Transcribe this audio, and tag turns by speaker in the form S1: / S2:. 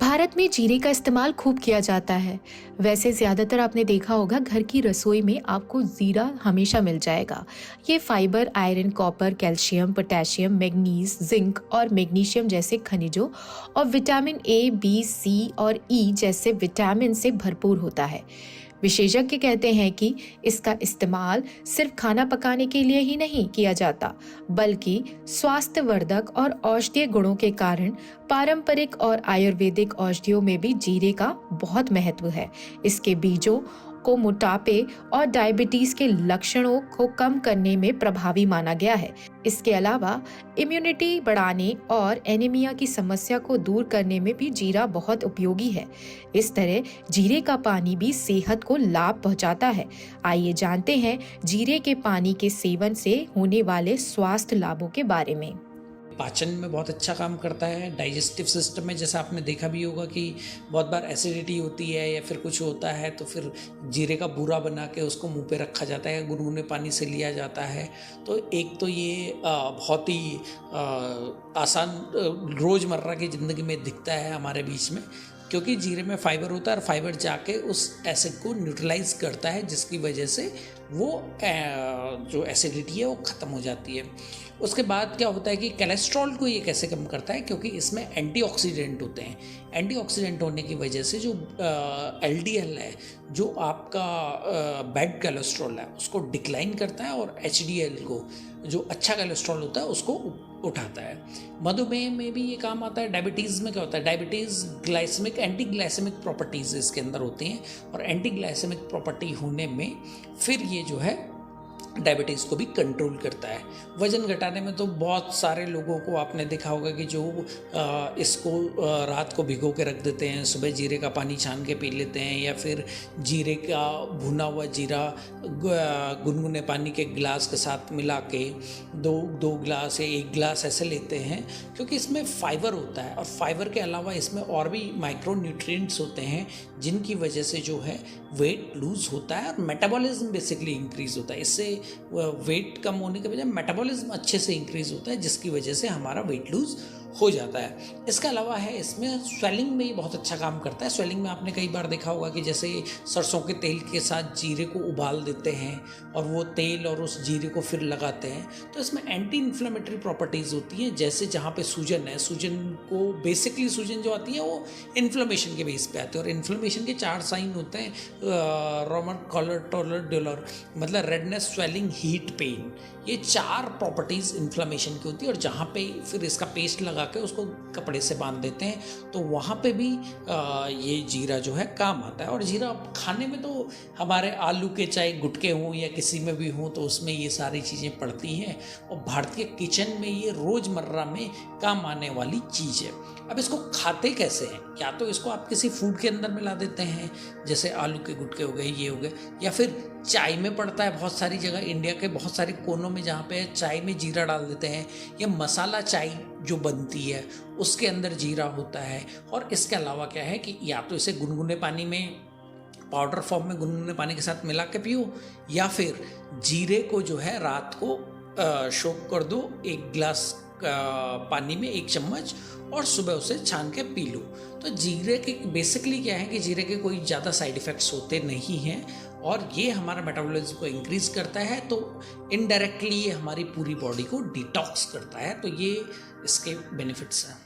S1: भारत में जीरे का इस्तेमाल खूब किया जाता है। वैसे ज़्यादातर आपने देखा होगा घर की रसोई में आपको जीरा हमेशा मिल जाएगा। ये fibre, iron, copper, calcium, potassium, manganese, zinc और मैग्नीशियम जैसे खनिजों और विटामिन ए, बी, सी और ई जैसे विटामिन से भरपूर होता है। विशेषज्ञ कहते हैं कि इसका इस्तेमाल सिर्फ खाना पकाने के लिए ही नहीं किया जाता, बल्कि स्वास्थ्यवर्धक और औषधीय गुणों के कारण पारंपरिक और आयुर्वेदिक औषधियों में भी जीरे का बहुत महत्व है। इसके बीजों को मोटापे और डायबिटीज के लक्षणों को कम करने में प्रभावी माना गया है। इसके अलावा इम्यूनिटी बढ़ाने और एनीमिया की समस्या को दूर करने में भी जीरा बहुत उपयोगी है। इस तरह जीरे का पानी भी सेहत को लाभ पहुंचाता है। आइए जानते हैं जीरे के पानी के सेवन से होने वाले स्वास्थ्य लाभों के बारे में।
S2: पाचन में बहुत अच्छा काम करता है। डाइजेस्टिव सिस्टम में जैसा आपने देखा भी होगा कि बहुत बार एसिडिटी होती है या फिर कुछ होता है तो फिर जीरे का बूरा बना के उसको मुंह पे रखा जाता है, गुनगुने पानी से लिया जाता है। तो एक तो ये बहुत ही आसान रोज़मर्रा की ज़िंदगी में दिखता है हमारे बीच में, क्योंकि जीरे में फाइबर होता है और फाइबर जाके उस एसिड को न्यूट्रलाइज करता है, जिसकी वजह से वो जो एसिडिटी है वो ख़त्म हो जाती है। उसके बाद क्या होता है कि कोलेस्ट्रॉल को ये कैसे कम करता है, क्योंकि इसमें एंटीऑक्सीडेंट होते हैं। एंटीऑक्सीडेंट होने की वजह से जो एलडीएल है, जो आपका बैड कोलेस्ट्रॉल है, उसको डिक्लाइन करता है और एचडीएल को, जो अच्छा कोलेस्ट्रॉल होता है, उसको उठाता है। मधुमेह में भी ये काम आता है। डायबिटीज़ में क्या होता है, diabetes glycaemic, anti glycaemic properties इसके अंदर होती हैं और एंटी ग्लाइसेमिक प्रॉपर्टी होने में फिर ये जो है डायबिटीज़ को भी कंट्रोल करता है। वज़न घटाने में तो बहुत सारे लोगों को आपने देखा होगा कि जो इसको रात को भिगो के रख देते हैं, सुबह जीरे का पानी छान के पी लेते हैं, या फिर जीरे का भुना हुआ जीरा गुनगुने पानी के गिलास के साथ मिला के दो गिलास या एक गिलास ऐसे लेते हैं, क्योंकि इसमें फाइबर होता है। और फाइबर के अलावा इसमें और भी माइक्रो न्यूट्रिएंट्स होते हैं, जिनकी वजह से जो है वेट लूज़ होता है और मेटाबॉलिज्म बेसिकली इंक्रीज़ होता है। इससे वेट कम होने के बजाय मेटाबॉलिज्म अच्छे से इंक्रीज़ होता है, जिसकी वजह से हमारा वेट लूज़ हो जाता है। इसके अलावा है इसमें स्वेलिंग में ये बहुत अच्छा काम करता है। स्वेलिंग में आपने कई बार देखा होगा कि जैसे सरसों के तेल के साथ जीरे को उबाल देते हैं और वो तेल और उस जीरे को फिर लगाते हैं, तो इसमें एंटी इन्फ्लेमेटरी प्रॉपर्टीज़ होती हैं। जैसे जहाँ पे सूजन है, सूजन को बेसिकली सूजन जो आती है वो इन्फ्लेमेशन के बेस पे आती है, और इन्फ्लेमेशन के 4 साइन होते हैं, रोमर, कॉलर, टोलर, डोलर, मतलब रेडनेस, स्वेलिंग, हीट, पेन। ये 4 प्रॉपर्टीज़ इन्फ्लेमेशन की होती है, और जहाँ पे फिर इसका पेस्ट लगा के उसको कपड़े से बांध देते हैं, तो वहाँ पे भी ये जीरा जो है काम आता है। और जीरा खाने में तो हमारे आलू के चाहे गुटके हों या किसी में भी हों, तो उसमें ये सारी चीज़ें पड़ती हैं, और भारतीय किचन में ये रोज़मर्रा में काम आने वाली चीज़ है। अब इसको खाते कैसे हैं? या तो इसको आप किसी फूड के अंदर मिला देते हैं, जैसे आलू के गुटके हो गए, ये हो गए, या फिर चाय में पड़ता है। बहुत सारी जगह इंडिया के बहुत सारे कोनों में जहाँ पे चाय में जीरा डाल देते हैं, या मसाला चाय जो बनती है उसके अंदर जीरा होता है। और इसके अलावा क्या है कि या तो इसे गुनगुने पानी में, पाउडर फॉर्म में गुनगुने पानी के साथ मिला के पियो, या फिर जीरे को जो है रात को सोक कर दो 1 गिलास पानी में 1 चम्मच, और सुबह उसे छान के पी लो। तो जीरे के बेसिकली क्या है कि जीरे के कोई ज़्यादा साइड इफ़ेक्ट्स होते नहीं हैं, और ये हमारा मेटाबॉलिज्म को इंक्रीज़ करता है, तो इनडायरेक्टली ये हमारी पूरी बॉडी को डिटॉक्स करता है। तो ये इसके बेनिफिट्स हैं।